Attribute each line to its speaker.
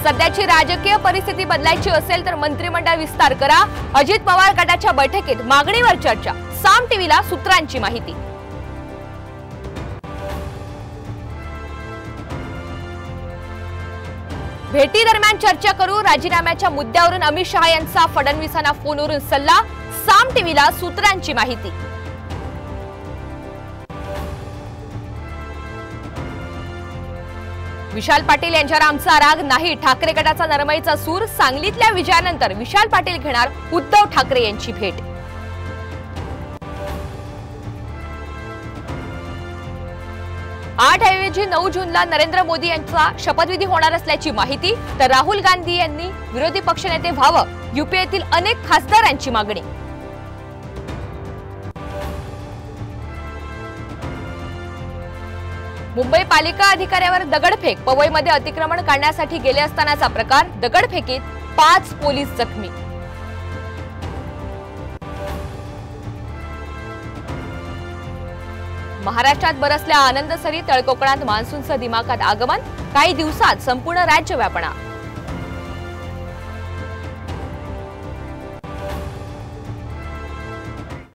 Speaker 1: सध्याची राजकीय परिस्थिती बदलायची असेल तर मंत्रिमंडळ विस्तार करा। अजित पवार गटाच्या बैठकीत मागणीवर चर्चा। साम टीव्हीला सूत्रांची माहिती। भेटी दरम्यान चर्चा करू। राजीनाम्याच्या मुद्द्यावरून अमित शहा यांचा फडणवीसांना फोनवरून सल्ला। साम टीव्हीला सूत्रांची माहिती। विशाल पाटील यांच्यावर आमचा राग नाही, ठाकरे गटाचा नरमाईचा सूर। सांगलीतल्या विजयानंतर विशाल पाटील घेणार उद्धव ठाकरे यांची भेट। 8 ऐवजी 9 जूनला नरेंद्र मोदी यांचा शपथविधी होणार असल्याची माहिती। तर राहुल गांधी यांनी विरोधी पक्षनेते व्हावं, यूपीएतील अनेक खासदारांची मागणी। मुंबई पालिका अधिकाऱ्यावर दगडफेक। पवईमध्ये अतिक्रमण काढण्यासाठी गेले असतानाचा प्रकार। दगडफेकीत 5 पोलीस जखमी। महाराष्ट्रात बरसल्या आनंद सरी। तळकोकणात मान्सूनचं दिमाखात आगमन। काही दिवसात संपूर्ण राज्य व्यापणार।